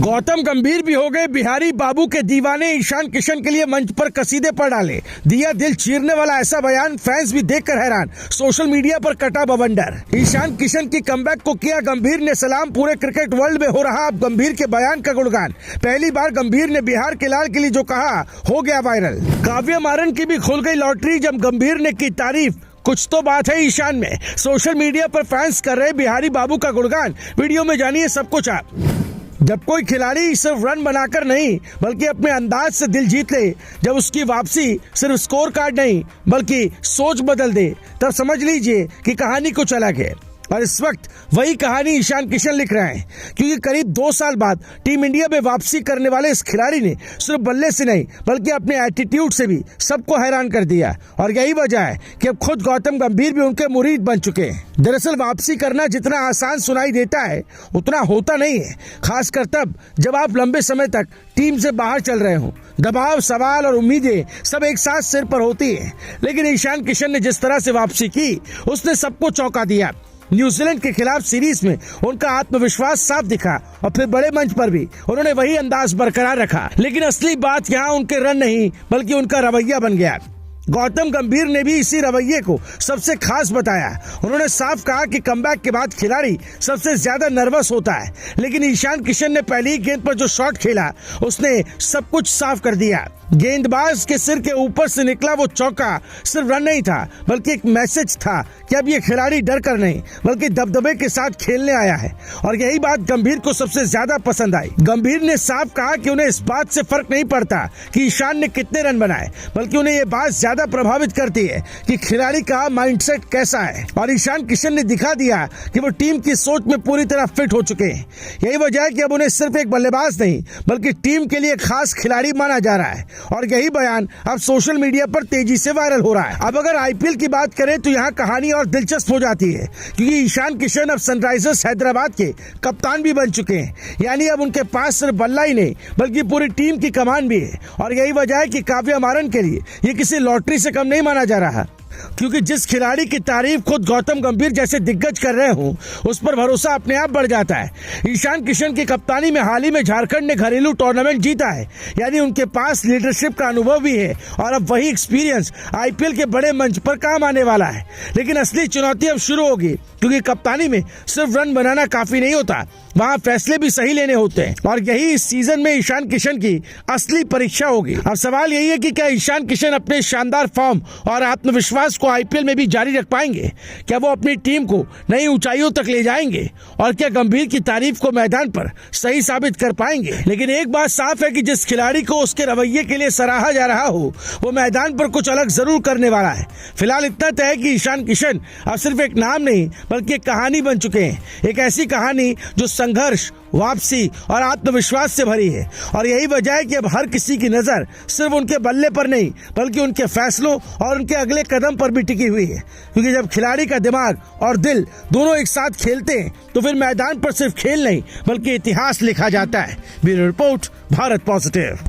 गौतम गंभीर भी हो गए बिहारी बाबू के दीवाने। ईशान किशन के लिए मंच पर कसीदे पर डाले, दिया दिल चीरने वाला ऐसा बयान, फैंस भी देखकर हैरान, सोशल मीडिया पर कटा बवंडर। ईशान किशन की कमबैक को किया गंभीर ने सलाम, पूरे क्रिकेट वर्ल्ड में हो रहा अब गंभीर के बयान का गुणगान। पहली बार गंभीर ने बिहार के लाल के लिए जो कहा हो गया वायरल। काव्या मारन की भी खुल गई लॉटरी जब गंभीर ने की तारीफ। कुछ तो बात है ईशान में। सोशल मीडिया पर फैंस कर रहे बिहारी बाबू का गुणगान। वीडियो में जानिए सब कुछ आप। जब कोई खिलाड़ी सिर्फ रन बनाकर नहीं बल्कि अपने अंदाज से दिल जीत ले, जब उसकी वापसी सिर्फ स्कोर कार्ड नहीं बल्कि सोच बदल दे, तब समझ लीजिए कि कहानी कुछ अलग है। और इस वक्त वही कहानी ईशान किशन लिख रहे हैं, क्योंकि करीब 2 साल बाद टीम इंडिया में वापसी करने वाले इस खिलाड़ी ने सिर्फ बल्ले से नहीं बल्कि अपने एटीट्यूड से भी सबको हैरान कर दिया। और यही वजह है कि अब खुद गौतम गंभीर भी उनके मुरीद बन चुके हैं। दरअसल वापसी करना जितना आसान सुनाई देता है उतना होता नहीं है, खासकर तब जब आप लंबे समय तक टीम से बाहर चल रहे हो। दबाव, सवाल और उम्मीदें सब एक साथ सिर पर होती है। लेकिन ईशान किशन ने जिस तरह से वापसी की उसने सबको चौंका दिया। न्यूजीलैंड के खिलाफ सीरीज में उनका आत्मविश्वास साफ दिखा और फिर बड़े मंच पर भी उन्होंने वही अंदाज बरकरार रखा। लेकिन असली बात यहाँ उनके रन नहीं बल्कि उनका रवैया बन गया। गौतम गंभीर ने भी इसी रवैये को सबसे खास बताया। उन्होंने साफ कहा कि कमबैक के बाद खिलाड़ी सबसे ज्यादा नर्वस होता है, लेकिन ईशान किशन ने पहली गेंद पर जो शॉट खेला उसने सब कुछ साफ कर दिया। गेंदबाज के सिर के ऊपर से निकला वो चौका सिर्फ रन नहीं था बल्कि एक मैसेज था कि अब ये खिलाड़ी डर कर नहीं बल्कि दबदबे के साथ खेलने आया है। और यही बात गंभीर को सबसे ज्यादा पसंद आई। गंभीर ने साफ कहा कि उन्हें इस बात से फर्क नहीं पड़ता कि ईशान ने कितने रन बनाए, बल्कि उन्हें ये बात ज्यादा प्रभावित करती है कि खिलाड़ी का माइंडसेट कैसा है। और ईशान किशन ने दिखा दिया कि वो टीम की सोच में पूरी तरह फिट हो चुके हैं। यही वजह है कि अब उन्हें सिर्फ एक बल्लेबाज नहीं बल्कि टीम के लिए खास खिलाड़ी माना जा रहा है। और यही बयान अब सोशल मीडिया पर तेजी से वायरल हो रहा है। अब अगर आईपीएल की बात करें तो यहाँ कहानी और दिलचस्प हो जाती है, क्योंकि ईशान किशन अब सनराइजर्स हैदराबाद के कप्तान भी बन चुके हैं। यानी अब उनके पास सिर्फ बल्ला ही नहीं बल्कि पूरी टीम की कमान भी है। और यही वजह है कि काव्या मारन के लिए ये किसी लॉटरी से कम नहीं माना जा रहा, क्योंकि जिस खिलाड़ी की तारीफ खुद गौतम गंभीर जैसे दिग्गज कर रहे हो उस पर भरोसा अपने आप बढ़ जाता है। ईशान किशन की कप्तानी में हाल ही में झारखंड ने घरेलू टूर्नामेंट जीता है, यानी उनके पास लीडरशिप का अनुभव भी है और अब वही एक्सपीरियंस आईपीएल के बड़े मंच पर काम आने वाला है। लेकिन असली चुनौती अब शुरू होगी, क्योंकि कप्तानी में सिर्फ रन बनाना काफी नहीं होता, वहाँ फैसले भी सही लेने होते हैं। और यही इस सीजन में ईशान किशन की असली परीक्षा होगी। अब सवाल यही है कि क्या ईशान किशन अपने शानदार फॉर्म और आत्मविश्वास को आईपीएल में भी जारी रख पाएंगे? क्या वो अपनी टीम को नई ऊंचाइयों तक ले जाएंगे? और क्या गंभीर की तारीफ को मैदान पर सही साबित कर पाएंगे? लेकिन एक बात साफ है कि जिस खिलाड़ी को उसके रवैये के लिए सराहा जा रहा हो वो मैदान पर कुछ अलग जरूर करने वाला है। फिलहाल इतना तय है कि ईशान किशन अब सिर्फ एक नाम नहीं बल्कि एक कहानी बन चुके हैं। एक ऐसी कहानी जो संघर्ष, वापसी और आत्मविश्वास से भरी है। और यही वजह है कि अब हर किसी की नजर सिर्फ उनके बल्ले पर नहीं बल्कि उनके फैसलों और उनके अगले कदम पर भी टिकी हुई है। क्योंकि जब खिलाड़ी का दिमाग और दिल दोनों एक साथ खेलते हैं तो फिर मैदान पर सिर्फ खेल नहीं बल्कि इतिहास लिखा जाता है। Bureau report, Bharat positive.